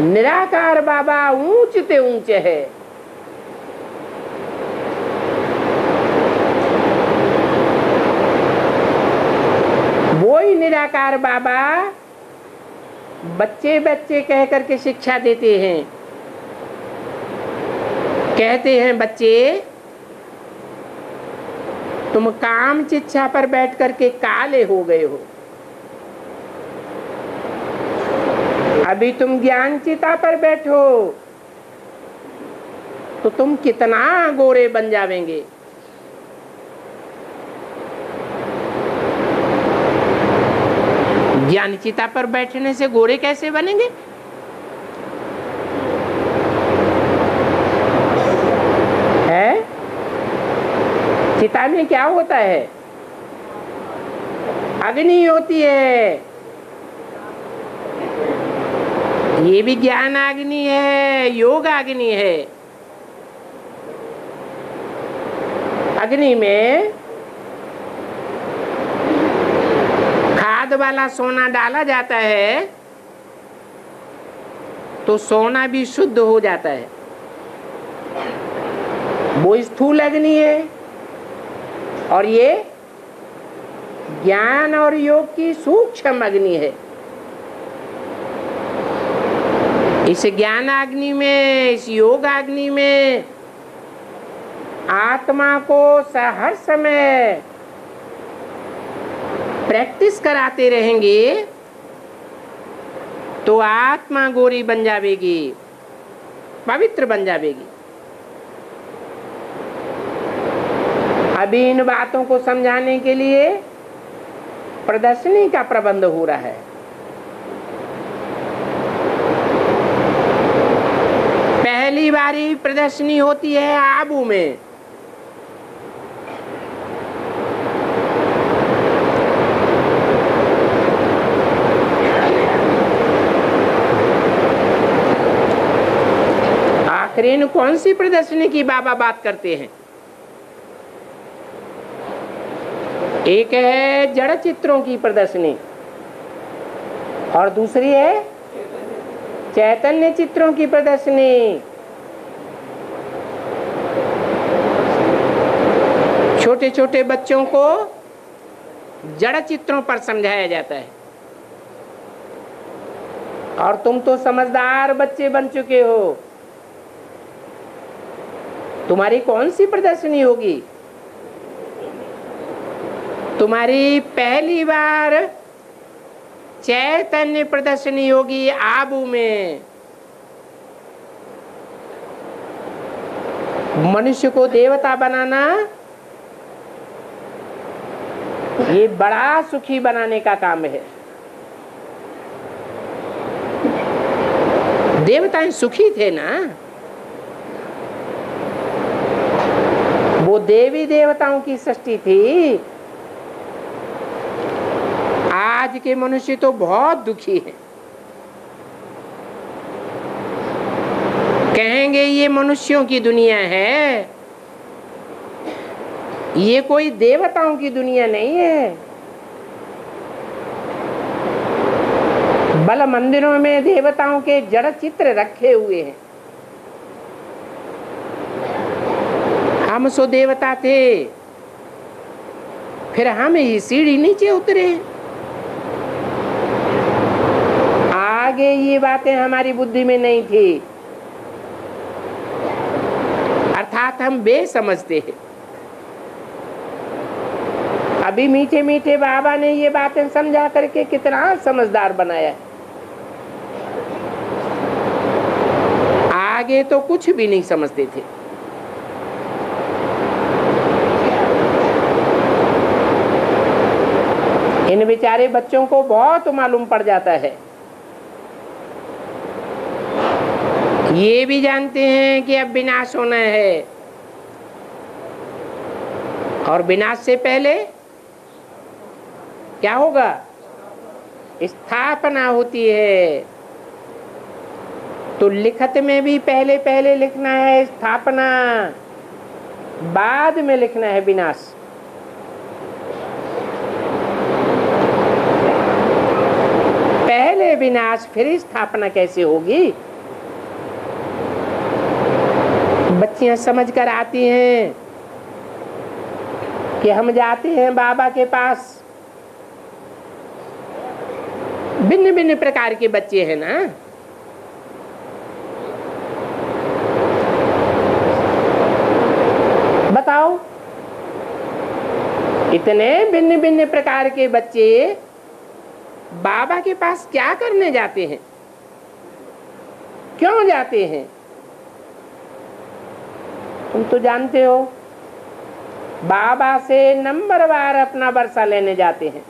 निराकार बाबा ऊंच ते ऊंच है। वो ही निराकार बाबा बच्चे बच्चे कह करके शिक्षा देते हैं। कहते हैं बच्चे, तुम काम चिच्छा पर बैठ करके काले हो गए हो, अभी तुम ज्ञान चिता पर बैठो तो तुम कितना गोरे बन जावेंगे। ज्ञान चिता पर बैठने से गोरे कैसे बनेंगे? है? चिता में क्या होता है? अग्नि होती है। ये भी ज्ञान अग्नि है, योग अग्नि है। अग्नि में खाद वाला सोना डाला जाता है तो सोना भी शुद्ध हो जाता है। वो स्थूल अग्नि है और ये ज्ञान और योग की सूक्ष्म अग्नि है। इस ज्ञान अग्नि में, इस योग अग्नि में आत्मा को हर समय प्रैक्टिस कराते रहेंगे तो आत्मा गोरी बन जाएगी, पवित्र बन जाएगी। अभी इन बातों को समझाने के लिए प्रदर्शनी का प्रबंध हो रहा है। पहली बारी प्रदर्शनी होती है आबू में। आखिर कौन सी प्रदर्शनी की बाबा बात करते हैं? एक है जड़ चित्रों की प्रदर्शनी और दूसरी है चैतन्य चित्रों की प्रदर्शनी। छोटे छोटे बच्चों को जड़ चित्रों पर समझाया जाता है और तुम तो समझदार बच्चे बन चुके हो, तुम्हारी कौन सी प्रदर्शनी होगी? तुम्हारी पहली बार चैतन्य प्रदर्शनी होगी आबू में। मनुष्य को देवता बनाना ये बड़ा सुखी बनाने का काम है। देवताएं सुखी थे ना, वो देवी देवताओं की सृष्टि थी। आज के मनुष्य तो बहुत दुखी हैं। कहेंगे ये मनुष्यों की दुनिया है, ये कोई देवताओं की दुनिया नहीं है। बल मंदिरों में देवताओं के जड़ चित्र रखे हुए हैं। हम सो देवता थे, फिर हम ही सीढ़ी नीचे उतरे। आगे ये बातें हमारी बुद्धि में नहीं थी, अर्थात हम बेसमझते हैं। अभी मीठे मीठे बाबा ने ये बातें समझा करके कितना समझदार बनाया। आगे तो कुछ भी नहीं समझते थे। इन बेचारे बच्चों को बहुत मालूम पड़ जाता है। ये भी जानते हैं कि अब विनाश होना है और विनाश से पहले क्या होगा? स्थापना होती है। तो लिखत में भी पहले पहले लिखना है स्थापना, बाद में लिखना है विनाश। पहले विनाश फिर स्थापना कैसे होगी? बच्चियां समझ कर आती हैं कि हम जाते हैं बाबा के पास। भिन्न भिन्न प्रकार के बच्चे हैं ना, बताओ इतने भिन्न भिन्न प्रकार के बच्चे बाबा के पास क्या करने जाते हैं? क्यों जाते हैं? तुम तो जानते हो, बाबा से नंबरवार अपना वर्षा लेने जाते हैं।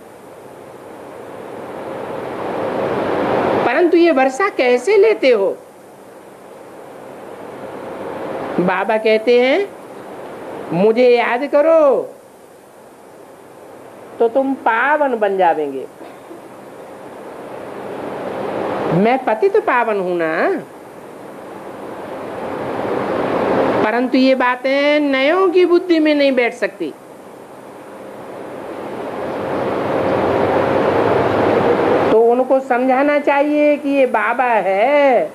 परंतु ये वर्षा कैसे लेते हो? बाबा कहते हैं मुझे याद करो तो तुम पावन बन जावेंगे। मैं पतित पावन हूं ना, परंतु ये बातें नयों की बुद्धि में नहीं बैठ सकती। तो उनको समझाना चाहिए कि ये बाबा है,